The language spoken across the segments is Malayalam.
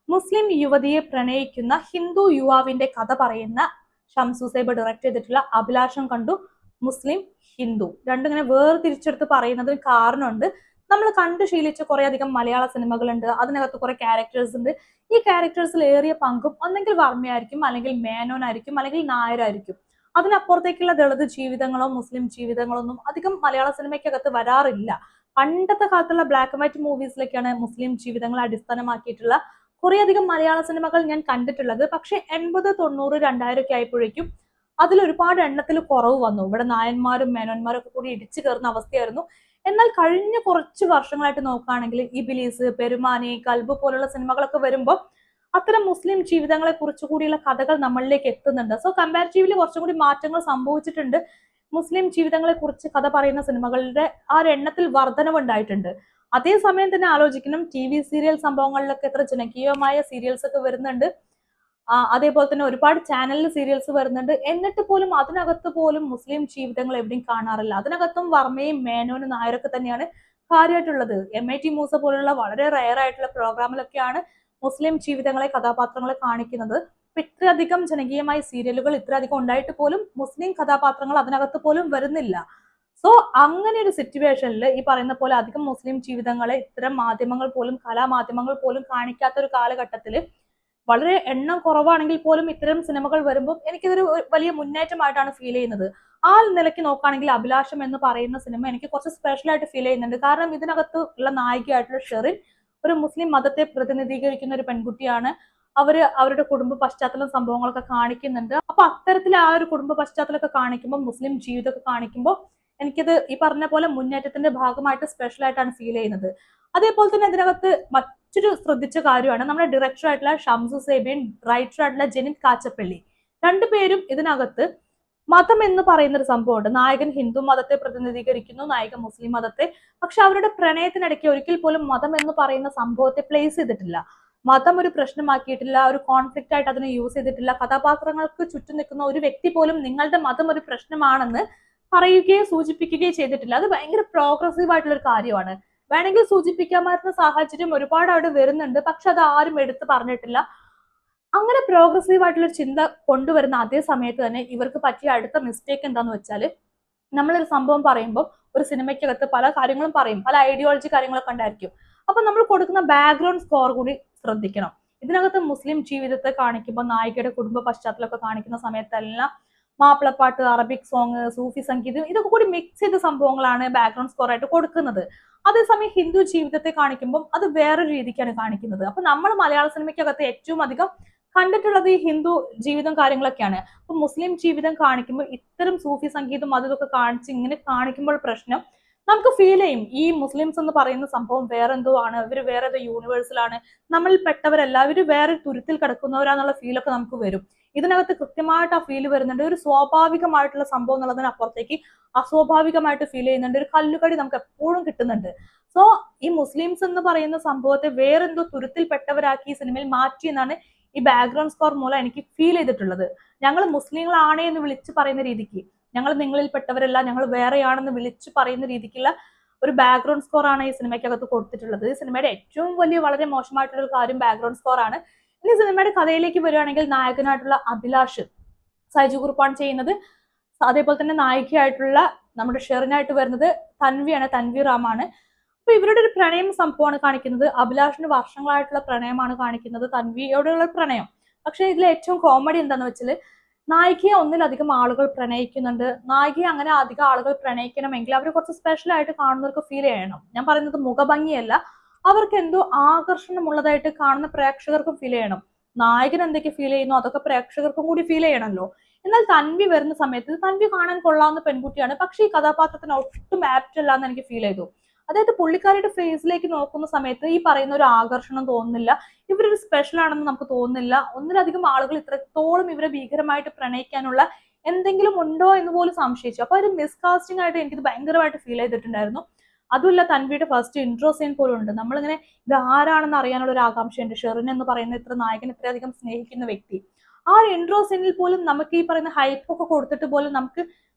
മുസ്ലിം യുവതിയെ പ്രണയിക്കുന്ന ഹിന്ദു യുവാവിന്റെ കഥ പറയുന്ന ഷംസു സൈബ് ഡയറക്ട് ചെയ്തിട്ടുള്ള അഭിലാഷം കണ്ടു മുസ്ലിം ഹിന്ദു രണ്ടും ഇങ്ങനെ വേർതിരിച്ചെടുത്ത് പറയുന്നതിന് കാരണമുണ്ട്. നമ്മൾ കണ്ടു ശീലിച്ച കുറെ അധികം മലയാള സിനിമകളുണ്ട്, അതിനകത്ത് കുറെ ക്യാരക്ടേഴ്സ് ഉണ്ട്. ഈ ക്യാരക്ടേഴ്സിൽ ഏറിയ പങ്കും ഒന്നെങ്കിൽ വർമ്മയായിരിക്കും, അല്ലെങ്കിൽ മേനോനായിരിക്കും, അല്ലെങ്കിൽ നായരായിരിക്കും. അതിനപ്പുറത്തേക്കുള്ള ദളിത് ജീവിതങ്ങളോ മുസ്ലിം ജീവിതങ്ങളോ ഒന്നും അധികം മലയാള സിനിമയ്ക്കകത്ത് വരാറില്ല. പണ്ടത്തെ കാലത്തുള്ള ബ്ലാക്ക് ആൻഡ് വൈറ്റ് മൂവീസിലൊക്കെയാണ് മുസ്ലിം ജീവിതങ്ങളെ അടിസ്ഥാനമാക്കിയിട്ടുള്ള കുറേയധികം മലയാള സിനിമകൾ ഞാൻ കണ്ടിട്ടുള്ളത്. പക്ഷെ 80, 90, 2000 ഒക്കെ ആയപ്പോഴേക്കും അതിൽ ഒരുപാട് എണ്ണത്തിൽ കുറവ് വന്നു. ഇവിടെ നായന്മാരും മേനോന്മാരും ഒക്കെ കൂടി ഇടിച്ചു കയറുന്ന അവസ്ഥയായിരുന്നു. എന്നാൽ കഴിഞ്ഞ കുറച്ച് വർഷങ്ങളായിട്ട് നോക്കുകയാണെങ്കിൽ ഇബിലീസ്, പെരുമാനി, കൽബ് പോലുള്ള സിനിമകളൊക്കെ വരുമ്പോൾ അത്തരം മുസ്ലിം ജീവിതങ്ങളെ കുറിച്ചുകൂടിയുള്ള കഥകൾ നമ്മളിലേക്ക് എത്തുന്നുണ്ട്. സോ കമ്പാരിറ്റീവ്ലി കുറച്ചും കൂടി മാറ്റങ്ങൾ സംഭവിച്ചിട്ടുണ്ട്. മുസ്ലിം ജീവിതങ്ങളെ കുറിച്ച് കഥ പറയുന്ന സിനിമകളുടെ ആ എണ്ണത്തിൽ വർധനവുണ്ടായിട്ടുണ്ട്. അതേസമയം തന്നെ ആലോചിക്കണം, TV സീരിയൽ സംഭവങ്ങളിലൊക്കെ എത്ര ജനകീയമായ സീരിയൽസ് ഒക്കെ വരുന്നുണ്ട്. അതേപോലെ തന്നെ ഒരുപാട് ചാനലിൽ സീരിയൽസ് വരുന്നുണ്ട്. എന്നിട്ട് പോലും അതിനകത്ത് പോലും മുസ്ലിം ജീവിതങ്ങൾ എവിടെയും കാണാറില്ല. അതിനകത്തും വർമ്മയും മേനോനും നായരൊക്കെ തന്നെയാണ് കാര്യമായിട്ടുള്ളത്. MIT മൂസ പോലുള്ള വളരെ റയർ ആയിട്ടുള്ള പ്രോഗ്രാമിലൊക്കെയാണ് മുസ്ലിം ജീവിതങ്ങളെ, കഥാപാത്രങ്ങളെ കാണിക്കുന്നത്. ഇത്രയധികം ജനകീയമായ സീരിയലുകൾ ഇത്രയധികം ഉണ്ടായിട്ട് പോലും മുസ്ലിം കഥാപാത്രങ്ങൾ അതിനകത്ത് പോലും വരുന്നില്ല. സോ അങ്ങനെ ഒരു സിറ്റുവേഷനിൽ ഈ പറയുന്ന പോലെ അധികം മുസ്ലിം ജീവിതങ്ങളെ ഇത്തരം മാധ്യമങ്ങൾ പോലും, കലാമാധ്യമങ്ങൾ പോലും കാണിക്കാത്ത ഒരു കാലഘട്ടത്തിൽ വളരെ എണ്ണം കുറവാണെങ്കിൽ പോലും ഇത്തരം സിനിമകൾ വരുമ്പോൾ എനിക്കിതൊരു വലിയ മുന്നേറ്റമായിട്ടാണ് ഫീൽ ചെയ്യുന്നത്. ആ നിലയ്ക്ക് നോക്കുകയാണെങ്കിൽ അഭിലാഷം എന്ന് പറയുന്ന സിനിമ എനിക്ക് കുറച്ച് സ്പെഷ്യൽ ആയിട്ട് ഫീൽ ചെയ്യുന്നുണ്ട്. കാരണം ഇതിനകത്ത് ഉള്ള നായികയായിട്ടുള്ള ഷെറിൻ ഒരു മുസ്ലിം മതത്തെ പ്രതിനിധീകരിക്കുന്ന ഒരു പെൺകുട്ടിയാണ്. അവരുടെ കുടുംബ പശ്ചാത്തലം സംഭവങ്ങളൊക്കെ കാണിക്കുന്നുണ്ട്. അപ്പൊ അത്തരത്തിൽ ആ ഒരു കുടുംബ പശ്ചാത്തലമൊക്കെ കാണിക്കുമ്പോൾ, മുസ്ലിം ജീവിതമൊക്കെ കാണിക്കുമ്പോൾ എനിക്കത് ഈ പറഞ്ഞ പോലെ മുന്നേറ്റത്തിന്റെ ഭാഗമായിട്ട് സ്പെഷ്യൽ ആയിട്ടാണ് ഫീൽ ചെയ്യുന്നത്. അതേപോലെ തന്നെ ഇതിനകത്ത് മറ്റൊരു ശ്രദ്ധിച്ച കാര്യമാണ് നമ്മുടെ ഡയറക്ടർ ആയിട്ടുള്ള ഷംസു സേബിയും റൈറ്റർ ആയിട്ടുള്ള ജെനിൻ കാച്ചപ്പള്ളി. രണ്ടുപേരും ഇതിനകത്ത് മതം എന്ന് പറയുന്ന ഒരു സംഭവമുണ്ട്. നായകൻ ഹിന്ദു മതത്തെ പ്രതിനിധീകരിക്കുന്നു, നായിക മുസ്ലിം മതത്തെ. പക്ഷെ അവരുടെ പ്രണയത്തിനിടയ്ക്ക് ഒരിക്കൽ പോലും മതം എന്ന് പറയുന്ന സംഭവത്തെ പ്ലേസ് ചെയ്തിട്ടില്ല. മതം ഒരു പ്രശ്നമാക്കിയിട്ടില്ല, ഒരു കോൺഫ്ലിക്റ്റ് ആയിട്ട് അതിനെ യൂസ് ചെയ്തിട്ടില്ല. കഥാപാത്രങ്ങൾക്ക് ചുറ്റും നിൽക്കുന്ന ഒരു വ്യക്തി പോലും നിങ്ങളുടെ മതം ഒരു പ്രശ്നമാണെന്ന് പറയുകയോ സൂചിപ്പിക്കുകയോ ചെയ്തിട്ടില്ല. അത് ഭയങ്കര പ്രോഗ്രസീവ് ആയിട്ടുള്ള ഒരു കാര്യമാണ്. വേണമെങ്കിൽ സൂചിപ്പിക്കാമായിരുന്ന സാഹചര്യം ഒരുപാട് അവിടെ വരുന്നുണ്ട്, പക്ഷെ അത് ആരും എടുത്ത് പറഞ്ഞിട്ടില്ല. അങ്ങനെ പ്രോഗ്രസീവ് ആയിട്ടുള്ള ഒരു ചിന്ത കൊണ്ടുവരുന്ന അതേ സമയത്ത് തന്നെ ഇവർക്ക് പറ്റിയ അടുത്ത മിസ്റ്റേക്ക് എന്താന്ന് വെച്ചാൽ, നമ്മളൊരു സംഭവം പറയുമ്പോൾ ഒരു സിനിമയ്ക്കകത്ത് പല കാര്യങ്ങളും പറയും, പല ഐഡിയോളജി കാര്യങ്ങളൊക്കെ ഉണ്ടായിരിക്കും. അപ്പൊ നമ്മൾ കൊടുക്കുന്ന ബാക്ക്ഗ്രൗണ്ട് സ്കോർ കൂടി ശ്രദ്ധിക്കണം. ഇതിനകത്ത് മുസ്ലിം ജീവിതത്തെ കാണിക്കുമ്പോൾ നായികയുടെ കുടുംബ പശ്ചാത്തലമൊക്കെ കാണിക്കുന്ന സമയത്തെല്ലാം മാപ്പിളപ്പാട്ട്, അറബിക് സോങ്, സൂഫി സംഗീതം, ഇതൊക്കെ കൂടി മിക്സ് ചെയ്ത സംഭവങ്ങളാണ് ബാക്ക്ഗ്രൗണ്ട് സ്കോർ ആയിട്ട് കൊടുക്കുന്നത്. അതേസമയം ഹിന്ദു ജീവിതത്തെ കാണിക്കുമ്പോൾ അത് വേറൊരു രീതിക്കാണ് കാണിക്കുന്നത്. അപ്പൊ നമ്മൾ മലയാള സിനിമയ്ക്കകത്ത് ഏറ്റവും അധികം കണ്ടിട്ടുള്ളത് ഈ ഹിന്ദു ജീവിതം കാര്യങ്ങളൊക്കെയാണ്. അപ്പൊ മുസ്ലിം ജീവിതം കാണിക്കുമ്പോൾ ഇത്തരം സൂഫി സംഗീതം അതൊക്കെ കാണിച്ച് ഇങ്ങനെ കാണിക്കുമ്പോൾ പ്രശ്നം നമുക്ക് ഫീൽ ചെയ്യും. ഈ മുസ്ലിംസ് എന്ന് പറയുന്ന സംഭവം വേറെ എന്തോ ആണ്, ഇവർ വേറെ ഏതോ യൂണിവേഴ്സിലാണ്, നമ്മളിൽ പെട്ടവരല്ല, ഇവർ വേറെ തുരുത്തിൽ കിടക്കുന്നവരാന്നുള്ള ഫീലൊക്കെ നമുക്ക് വരും. ഇതിനകത്ത് കൃത്യമായിട്ട് ആ ഫീൽ വരുന്നുണ്ട്. ഒരു സ്വാഭാവികമായിട്ടുള്ള സംഭവം എന്നുള്ളതിനപ്പുറത്തേക്ക് അസ്വാഭാവികമായിട്ട് ഫീൽ ചെയ്യുന്നുണ്ട്. ഒരു കല്ലുകടി നമുക്ക് എപ്പോഴും കിട്ടുന്നുണ്ട്. സോ ഈ മുസ്ലിംസ് എന്ന് പറയുന്ന സംഭവത്തെ വേറെന്തോ തുരുത്തിൽപ്പെട്ടവരാക്കി ഈ സിനിമയിൽ മാറ്റി എന്നാണ് ഈ ബാക്ക്ഗ്രൗണ്ട് സ്കോർ മൂലം എനിക്ക് ഫീൽ ചെയ്തിട്ടുള്ളത്. ഞങ്ങൾ മുസ്ലിങ്ങളാണേ എന്ന് വിളിച്ചു പറയുന്ന രീതിക്ക്, ഞങ്ങൾ നിങ്ങളിൽ പെട്ടവരല്ല, ഞങ്ങൾ വേറെയാണെന്ന് വിളിച്ചു പറയുന്ന രീതിക്കുള്ള ഒരു ബാക്ക്ഗ്രൗണ്ട് സ്കോർ ആണ് ഈ സിനിമയ്ക്കകത്ത് കൊടുത്തിട്ടുള്ളത്. ഈ സിനിമയുടെ ഏറ്റവും വലിയ വളരെ മോശമായിട്ടുള്ള ഒരു കാര്യം ബാക്ക്ഗ്രൗണ്ട് സ്കോർ ആണ്. ഇനി സിനിമയുടെ കഥയിലേക്ക് വരികയാണെങ്കിൽ നായകനായിട്ടുള്ള അഭിലാഷ് സൈജു കുറുപ്പാണ് ചെയ്യുന്നത്. അതേപോലെ തന്നെ നായികയായിട്ടുള്ള നമ്മുടെ ഷെറിനായിട്ട് വരുന്നത് തൻവിയാണ്, തൻവി റാമാണ്. അപ്പൊ ഇവരുടെ ഒരു പ്രണയം സംഭവമാണ് കാണിക്കുന്നത്. അഭിലാഷിന് വർഷങ്ങളായിട്ടുള്ള പ്രണയമാണ് കാണിക്കുന്നത്, തൻവിയോടുള്ള പ്രണയം. പക്ഷെ ഇതിൽ ഏറ്റവും കോമഡി എന്താന്ന് വെച്ചാൽ, നായികയെ ഒന്നിലധികം ആളുകൾ പ്രണയിക്കുന്നുണ്ട്. നായികയെ അങ്ങനെ അധികം ആളുകൾ പ്രണയിക്കണമെങ്കിൽ അവർ കുറച്ച് സ്പെഷ്യൽ ആയിട്ട് കാണുന്നവർക്ക് ഫീൽ ചെയ്യണം. ഞാൻ പറയുന്നത് മുഖഭംഗിയല്ല, അവർക്ക് എന്തോ ആകർഷണമുള്ളതായിട്ട് കാണുന്ന പ്രേക്ഷകർക്കും ഫീൽ ചെയ്യണം. നായകൻ എന്തൊക്കെ ഫീൽ ചെയ്യുന്നു അതൊക്കെ പ്രേക്ഷകർക്കും കൂടി ഫീൽ ചെയ്യണമല്ലോ. എന്നാൽ തൻവി വരുന്ന സമയത്ത് തൻവി കാണാൻ കൊള്ളാവുന്ന പെൺകുട്ടിയാണ്, പക്ഷെ ഈ കഥാപാത്രത്തിന് ഒട്ടും ആപ്റ്റ് അല്ല എന്ന് എനിക്ക് ഫീൽ ചെയ്തു. അതായത് പുള്ളിക്കാരിയുടെ ഫേസിലേക്ക് നോക്കുന്ന സമയത്ത് ഈ പറയുന്ന ഒരു ആകർഷണം തോന്നുന്നില്ല, ഇവരൊരു സ്പെഷ്യൽ ആണെന്ന് നമുക്ക് തോന്നുന്നില്ല. ഒന്നിലധികം ആളുകൾ ഇത്രത്തോളം ഇവരെ ഭീകരമായിട്ട് പ്രണയിക്കാനുള്ള എന്തെങ്കിലും ഉണ്ടോ എന്ന് പോലും സംശയിച്ചു. അപ്പൊ ഒരു മിസ്കാസ്റ്റിംഗ് ആയിട്ട് എനിക്കിത് ഭയങ്കരമായിട്ട് ഫീൽ ചെയ്തിട്ടുണ്ടായിരുന്നു. അതുമല്ല, തൻവിയുടെ ഫസ്റ്റ് ഇൻട്രോ സീൻ പോലും ഉണ്ട്. നമ്മളിങ്ങനെ ഇത് ആരാണെന്ന് അറിയാനുള്ള ഒരു ആകാംക്ഷയുണ്ട്. ഷെറിൻ എന്ന് പറയുന്ന ഇത്ര നായകൻ ഇത്രയധികം സ്നേഹിക്കുന്ന വ്യക്തി, ആ ഒരു ഇൻട്രോ സീനിൽ പോലും നമുക്ക് ഈ പറയുന്ന ഹൈപ്പ് ഒക്കെ കൊടുത്തിട്ട് പോലും നമുക്ക്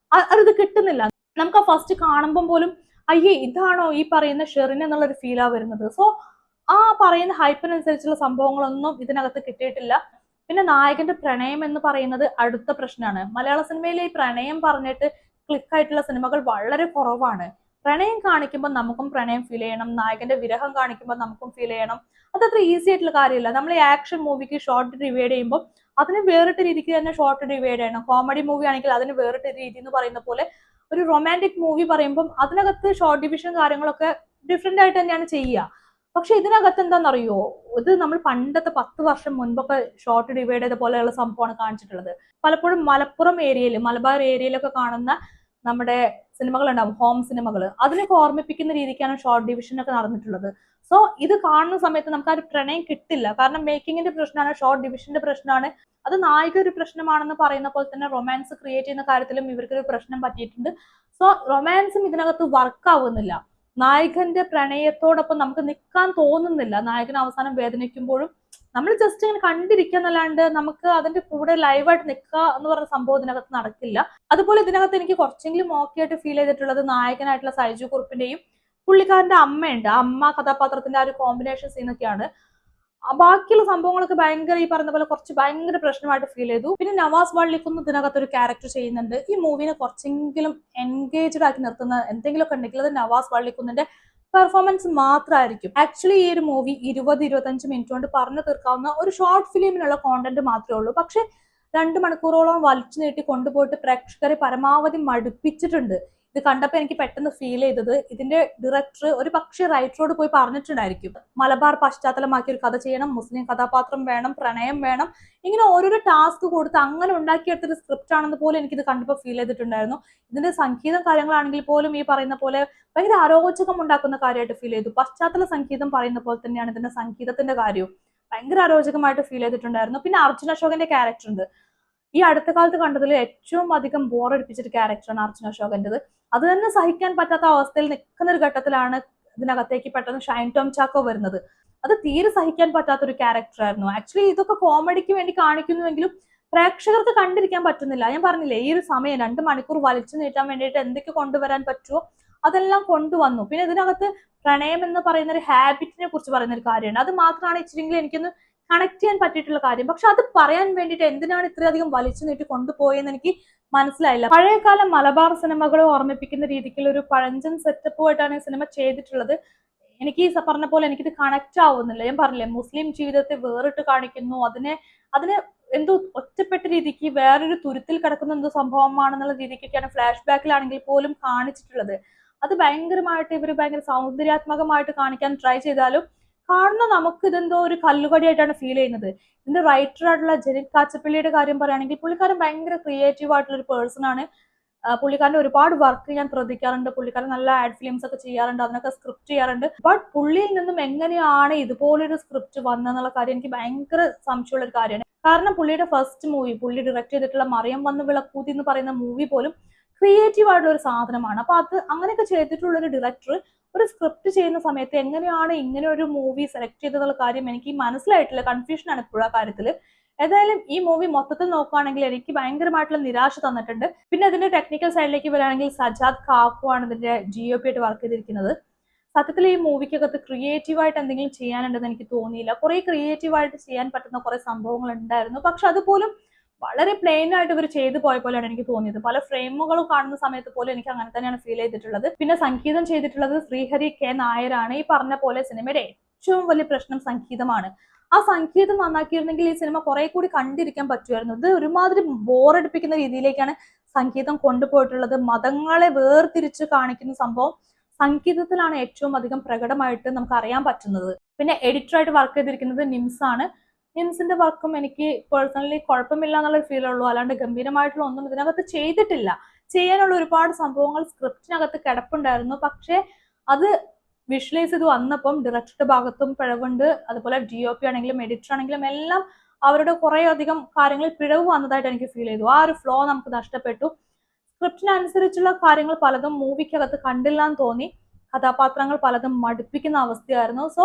അത് കിട്ടുന്നില്ല. നമുക്ക് ആ ഫസ്റ്റ് കാണുമ്പോൾ പോലും അയ്യേ ഇതാണോ ഈ പറയുന്ന ഷെറിൻ എന്നുള്ളൊരു ഫീലാ വരുന്നത്. സോ ആ പറയുന്ന ഹൈപ്പിനനുസരിച്ചുള്ള സംഭവങ്ങളൊന്നും ഇതിനകത്ത് കിട്ടിയിട്ടില്ല. പിന്നെ നായകന്റെ പ്രണയം എന്ന് പറയുന്നത് അടുത്ത പ്രശ്നമാണ്. മലയാള സിനിമയിലെ ഈ പ്രണയം പറഞ്ഞിട്ട് ക്ലിക്കായിട്ടുള്ള സിനിമകൾ വളരെ കുറവാണ്. പ്രണയം കാണിക്കുമ്പോൾ നമുക്കും പ്രണയം ഫീൽ ചെയ്യണം, നായകന്റെ വിരഹം കാണിക്കുമ്പോൾ നമുക്കും ഫീൽ ചെയ്യണം. അതത്ര ഈസി ആയിട്ടുള്ള കാര്യമില്ല. നമ്മൾ ഈ ആക്ഷൻ മൂവിക്ക് ഷോർട്ട് ഡിവൈഡ് ചെയ്യുമ്പോൾ അതിന് വേറിട്ട രീതിക്ക് തന്നെ ഷോർട്ട് ഡിവൈഡ് ചെയ്യണം. കോമഡി മൂവി ആണെങ്കിൽ അതിന് വേറിട്ട രീതി എന്ന് പറയുന്ന പോലെ ഒരു റൊമാൻറ്റിക് മൂവി പറയുമ്പോൾ അതിനകത്ത് ഷോർട്ട് ഡിവിഷൻ കാര്യങ്ങളൊക്കെ ഡിഫറെന്റ് ആയിട്ട് തന്നെയാണ് ചെയ്യുക. പക്ഷെ ഇതിനകത്ത് എന്താണെന്നറിയോ, ഇത് നമ്മൾ പണ്ടത്തെ 10 വർഷം മുൻപൊക്കെ ഷോർട്ട് ഡിവൈഡ് ചെയ്ത പോലെയുള്ള സംഭവമാണ് കാണിച്ചിട്ടുള്ളത്. പലപ്പോഴും മലപ്പുറം ഏരിയയിൽ, മലബാർ ഏരിയയിലൊക്കെ കാണുന്ന നമ്മുടെ സിനിമകൾ ഉണ്ടാവും, ഹോം സിനിമകൾ, അതിനൊക്കെ ഓർമ്മിപ്പിക്കുന്ന രീതിക്കാണ് ഷോർട്ട് ഡിവിഷൻ ഒക്കെ നടന്നിട്ടുള്ളത്. സോ ഇത് കാണുന്ന സമയത്ത് നമുക്ക് ആ ഒരു പ്രണയം കിട്ടില്ല. കാരണം മേക്കിങ്ങിന്റെ പ്രശ്നമാണ്, ഷോർട്ട് ഡിവിഷന്റെ പ്രശ്നമാണ്. അത് നായിക ഒരു പ്രശ്നമാണെന്ന് പറയുന്ന പോലെ തന്നെ റൊമാൻസ് ക്രിയേറ്റ് ചെയ്യുന്ന കാര്യത്തിലും ഇവർക്കൊരു പ്രശ്നം പറ്റിയിട്ടുണ്ട്. സോ റൊമാൻസും ഇതിനകത്ത് വർക്ക് ആവുന്നില്ല. നായകന്റെ പ്രണയത്തോടൊപ്പം നമുക്ക് നിൽക്കാൻ തോന്നുന്നില്ല. നായകൻ അവസാനം വേദനിക്കുമ്പോഴും നമ്മൾ ജസ്റ്റ് ഇങ്ങനെ കണ്ടിരിക്കുക എന്നല്ലാണ്ട് നമുക്ക് അതിന്റെ കൂടെ ലൈവായിട്ട് നിൽക്കുക എന്ന് പറഞ്ഞ സംഭവം ഇതിനകത്ത് നടക്കില്ല. അതുപോലെ ഇതിനകത്ത് എനിക്ക് കുറച്ചെങ്കിലും ഓക്കെ ആയിട്ട് ഫീൽ ചെയ്തിട്ടുള്ളത് നായകനായിട്ടുള്ള സൈജു കുറുപ്പിന്റെയും പുള്ളിക്കാരന്റെ അമ്മയുണ്ട്. അമ്മ കഥാപാത്രത്തിന്റെ ആ ഒരു കോമ്പിനേഷൻ സീനൊക്കെയാണ്. ബാക്കിയുള്ള സംഭവങ്ങളൊക്കെ ഭയങ്കര ഈ പറഞ്ഞ പോലെ കുറച്ച് ഭയങ്കര പ്രശ്നമായിട്ട് ഫീൽ ചെയ്തു. പിന്നെ നവാസ് വള്ളിക്കുന്ന് ഇതിനകത്ത് ഒരു ക്യാരക്ടർ ചെയ്യുന്നുണ്ട്. ഈ മൂവിനെ കുറച്ചെങ്കിലും എൻഗേജ്ഡ് ആക്കി നിർത്തുന്ന എന്തെങ്കിലുമൊക്കെ ഉണ്ടെങ്കിൽ അത് നവാസ് വള്ളിക്കുന്നിന്റെ പെർഫോമൻസ് മാത്രമായിരിക്കും. ആക്ച്വലി ഈ ഒരു മൂവി 20-25 മിനിറ്റ് കൊണ്ട് പറഞ്ഞു തീർക്കാവുന്ന ഒരു ഷോർട്ട് ഫിലിമിനുള്ള കോണ്ടന്റ് മാത്രമേ ഉള്ളൂ. പക്ഷെ 2 മണിക്കൂറോളം വലിച്ചു നീട്ടി കൊണ്ടുപോയിട്ട് പ്രേക്ഷകരെ പരമാവധി മടുപ്പിച്ചിട്ടുണ്ട്. ഇത് കണ്ടപ്പോൾ എനിക്ക് പെട്ടെന്ന് ഫീൽ ചെയ്തത്, ഇതിന്റെ ഡയറക്ടർ ഒരു പക്ഷേ റൈറ്ററോട് പോയി പറഞ്ഞിട്ടുണ്ടായിരിക്കും, മലബാർ പശ്ചാത്തലമാക്കി ഒരു കഥ ചെയ്യണം, മുസ്ലിം കഥാപാത്രം വേണം, പ്രണയം വേണം, ഇങ്ങനെ ഓരോരോ ടാസ്ക് കൊടുത്ത് അങ്ങനെ ഉണ്ടാക്കിയെടുത്തൊരു സ്ക്രിപ്റ്റ് ആണെന്ന് പോലും എനിക്കിത് കണ്ടപ്പോൾ ഫീൽ ചെയ്തിട്ടുണ്ടായിരുന്നു. ഇതിന്റെ സംഗീതം കാര്യങ്ങളാണെങ്കിൽ പോലും ഈ പറയുന്ന പോലെ ഭയങ്കര അരോചകം ഉണ്ടാക്കുന്ന കാര്യമായിട്ട് ഫീൽ ചെയ്തു. പശ്ചാത്തല സംഗീതം പറയുന്ന പോലെ തന്നെയാണ് ഇതിന്റെ സംഗീതത്തിന്റെ കാര്യവും ഭയങ്കര അരോചകമായിട്ട് ഫീൽ ചെയ്തിട്ടുണ്ടായിരുന്നു. പിന്നെ അർജുൻ അശോകന്റെ ക്യാരക്ടർ ഉണ്ട്. ഈ അടുത്ത കാലത്ത് കണ്ടതിൽ ഏറ്റവും അധികം ബോറടിപ്പിച്ചൊരു ക്യാരക്ടറാണ് അർജുൻ അശോകന്റേത്. അത് തന്നെ സഹിക്കാൻ പറ്റാത്ത അവസ്ഥയിൽ നിൽക്കുന്ന ഒരു ഘട്ടത്തിലാണ് ഇതിനകത്തേക്ക് പെട്ടെന്ന് ഷൈൻ ടോം ചാക്കോ വരുന്നത്. അത് തീരെ സഹിക്കാൻ പറ്റാത്ത ഒരു ക്യാരക്ടറായിരുന്നു. ആക്ച്വലി ഇതൊക്കെ കോമഡിക്ക് വേണ്ടി കാണിക്കുന്നുവെങ്കിലും പ്രേക്ഷകർക്ക് കണ്ടിരിക്കാൻ പറ്റുന്നില്ല. ഞാൻ പറഞ്ഞില്ലേ, ഈ ഒരു സമയം 2 മണിക്കൂർ വലിച്ചു നീട്ടാൻ വേണ്ടിയിട്ട് എന്തൊക്കെ കൊണ്ടുവരാൻ പറ്റുമോ അതെല്ലാം കൊണ്ടുവന്നു. പിന്നെ ഇതിനകത്ത് പ്രണയം എന്ന് പറയുന്ന ഒരു ഹാബിറ്റിനെ കുറിച്ച് പറയുന്ന ഒരു കാര്യമാണ്. അത് മാത്രമാണ് ഇച്ചിരിയെങ്കിലും എനിക്കൊന്ന് കണക്ട് ചെയ്യാൻ പറ്റിയിട്ടുള്ള കാര്യം. പക്ഷെ അത് പറയാൻ വേണ്ടിയിട്ട് എന്തിനാണ് ഇത്രയധികം വലിച്ചു നീട്ടി കൊണ്ടുപോയെന്ന് എനിക്ക് മനസ്സിലായില്ല. പഴയകാല മലബാർ സിനിമകളെ ഓർമ്മിപ്പിക്കുന്ന രീതിക്കുള്ള ഒരു പഴഞ്ചൻ സെറ്റപ്പുമായിട്ടാണ് ഈ സിനിമ ചെയ്തിട്ടുള്ളത്. എനിക്ക് ഈ പറഞ്ഞ പോലെ എനിക്കിത് കണക്ട് ആവുന്നില്ല. ഞാൻ പറഞ്ഞില്ലേ, മുസ്ലിം ജീവിതത്തെ വേറിട്ട് കാണിക്കുന്നു, അതിനെ എന്തോ ഒറ്റപ്പെട്ട രീതിക്ക് വേറൊരു തുരുത്തിൽ കിടക്കുന്ന എന്തോ സംഭവമാണെന്നുള്ള രീതിക്കൊക്കെയാണ് ഫ്ലാഷ് ബാക്കിലാണെങ്കിൽ പോലും കാണിച്ചിട്ടുള്ളത്. അത് ഭയങ്കരമായിട്ട് ഇവർ ഭയങ്കര സൗന്ദര്യാത്മകമായിട്ട് കാണിക്കാൻ ട്രൈ ചെയ്താലും കാണുന്ന നമുക്ക് ഇതെന്തോ ഒരു കല്ലുകടിയായിട്ടാണ് ഫീൽ ചെയ്യുന്നത്. ഇതിന്റെ റൈറ്റർ ആയിട്ടുള്ള ജനിത് കാച്ചപ്പള്ളിയുടെ കാര്യം പറയുകയാണെങ്കിൽ പുള്ളിക്കാരൻ ഭയങ്കര ക്രിയേറ്റീവ് ആയിട്ടുള്ള ഒരു പേഴ്സൺ ആണ്. പുള്ളിക്കാരന്റെ ഒരുപാട് വർക്ക് ഞാൻ ശ്രദ്ധിക്കാറുണ്ട്. പുള്ളിക്കാരൻ നല്ല ആഡ് ഫിലിംസ് ഒക്കെ ചെയ്യാറുണ്ട്, അതിനൊക്കെ സ്ക്രിപ്റ്റ് ചെയ്യാറുണ്ട്. ബട്ട് പുള്ളിയിൽ നിന്നും എങ്ങനെയാണ് ഇതുപോലൊരു സ്ക്രിപ്റ്റ് വന്നെന്നുള്ള കാര്യം എനിക്ക് ഭയങ്കര സംശയമുള്ള ഒരു കാര്യമാണ്. കാരണം പുള്ളിയുടെ ഫസ്റ്റ് മൂവി, പുള്ളി ഡയറക്ട് ചെയ്തിട്ടുള്ള മറിയം വന്ന് വിളക്കൂതി എന്ന് പറയുന്ന മൂവി പോലും ക്രിയേറ്റീവ് ആയിട്ടുള്ള ഒരു സാധനമാണ്. അപ്പൊ അത് അങ്ങനെയൊക്കെ ചെയ്തിട്ടുള്ള ഒരു ഡയറക്ടർ ഒരു സ്ക്രിപ്റ്റ് ചെയ്യുന്ന സമയത്ത് എങ്ങനെയാണ് ഇങ്ങനെ ഒരു മൂവി സെലക്ട് ചെയ്തെന്നുള്ള കാര്യം എനിക്ക് മനസ്സിലായിട്ടില്ല. കൺഫ്യൂഷനാണ് ഇപ്പോഴും ആ കാര്യത്തിൽ. ഏതായാലും ഈ മൂവി മൊത്തത്തിൽ നോക്കുകയാണെങ്കിൽ എനിക്ക് ഭയങ്കരമായിട്ടുള്ള നിരാശ തന്നിട്ടുണ്ട്. പിന്നെ അതിന്റെ ടെക്നിക്കൽ സൈഡിലേക്ക് വരികയാണെങ്കിൽ സജാദ് കാക്കു ആണ് ഇതിന്റെ GOP ആയിട്ട് വർക്ക് ചെയ്തിരിക്കുന്നത്. സത്യത്തിൽ ഈ മൂവിക്കകത്ത് ക്രിയേറ്റീവായിട്ട് എന്തെങ്കിലും ചെയ്യാനുണ്ടെന്ന് എനിക്ക് തോന്നിയില്ല. കുറെ ക്രിയേറ്റീവായിട്ട് ചെയ്യാൻ പറ്റുന്ന കുറെ സംഭവങ്ങൾ ഉണ്ടായിരുന്നു. പക്ഷെ അതുപോലും വളരെ പ്ലെയിൻ ആയിട്ട് ഇവർ ചെയ്തു പോയ പോലെയാണ് എനിക്ക് തോന്നിയത്. പല ഫ്രെയിമുകളും കാണുന്ന സമയത്ത് പോലും എനിക്ക് അങ്ങനെ തന്നെയാണ് ഫീൽ ചെയ്തിട്ടുള്ളത്. പിന്നെ സംഗീതം ചെയ്തിട്ടുള്ളത് ശ്രീഹരി കെ നായരാണ്. ഈ പറഞ്ഞ പോലെ സിനിമയുടെ ഏറ്റവും വലിയ പ്രശ്നം സംഗീതമാണ്. ആ സംഗീതം നന്നാക്കിയിരുന്നെങ്കിൽ ഈ സിനിമ കുറെ കൂടി കണ്ടിരിക്കാൻ പറ്റുമായിരുന്നു. ഇത് ഒരുമാതിരി ബോറടിപ്പിക്കുന്ന രീതിയിലേക്കാണ് സംഗീതം കൊണ്ടുപോയിട്ടുള്ളത്. മതങ്ങളെ വേർതിരിച്ച് കാണിക്കുന്ന സംഭവം സംഗീതത്തിലാണ് ഏറ്റവും അധികം പ്രകടമായിട്ട് നമുക്ക് അറിയാൻ പറ്റുന്നത്. പിന്നെ എഡിറ്ററായിട്ട് വർക്ക് ചെയ്തിരിക്കുന്നത് നിംസ് ആണ്. നിംസിന്റെ വർക്കും എനിക്ക് പേഴ്സണലി കുഴപ്പമില്ല എന്നുള്ളൊരു ഫീൽ ഉള്ളൂ. അല്ലാണ്ട് ഗംഭീരമായിട്ടുള്ള ഒന്നും ഇതിനകത്ത് ചെയ്തിട്ടില്ല. ചെയ്യാനുള്ള ഒരുപാട് സംഭവങ്ങൾ സ്ക്രിപ്റ്റിനകത്ത് കിടപ്പുണ്ടായിരുന്നു. പക്ഷെ അത് വിഷ്വലൈസ് ചെയ്ത് വന്നപ്പം ഡയറക്ടറുടെ ഭാഗത്തും പിഴവുണ്ട്. അതുപോലെ GOP ആണെങ്കിലും എഡിറ്റർ ആണെങ്കിലും എല്ലാം അവരുടെ കുറെ അധികം കാര്യങ്ങളിൽ പിഴവ് വന്നതായിട്ട് എനിക്ക് ഫീൽ ചെയ്തു. ആ ഒരു ഫ്ലോ നമുക്ക് നഷ്ടപ്പെട്ടു. സ്ക്രിപ്റ്റിനനുസരിച്ചുള്ള കാര്യങ്ങൾ പലതും മൂവിക്കകത്ത് കണ്ടില്ല എന്ന് തോന്നി. കഥാപാത്രങ്ങൾ പലതും മടുപ്പിക്കുന്ന അവസ്ഥയായിരുന്നു. സോ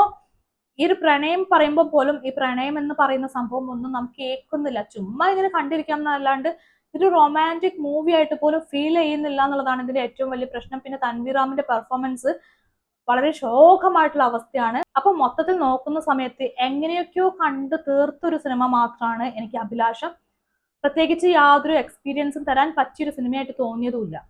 ഈ ഒരു പ്രണയം പറയുമ്പോൾ പോലും ഈ പ്രണയം എന്ന് പറയുന്ന സംഭവം ഒന്നും നമുക്ക് കേൾക്കുന്നില്ല. ചുമ്മാ ഇങ്ങനെ കണ്ടിരിക്കാം എന്നല്ലാണ്ട് ഒരു റൊമാൻറ്റിക് മൂവി ആയിട്ട് പോലും ഫീൽ ചെയ്യുന്നില്ല എന്നുള്ളതാണ് ഇതിന്റെ ഏറ്റവും വലിയ പ്രശ്നം. പിന്നെ തൻവീർ റാമിന്റെ പെർഫോമൻസ് വളരെ ശോകമായിട്ടുള്ള അവസ്ഥയാണ്. അപ്പൊ മൊത്തത്തിൽ നോക്കുന്ന സമയത്ത് എങ്ങനെയൊക്കെയോ കണ്ടു തീർത്തൊരു സിനിമ മാത്രമാണ് എനിക്ക് അഭിലാഷം. പ്രത്യേകിച്ച് യാതൊരു എക്സ്പീരിയൻസും തരാൻ പറ്റിയൊരു സിനിമയായിട്ട് തോന്നിയതുമില്ല.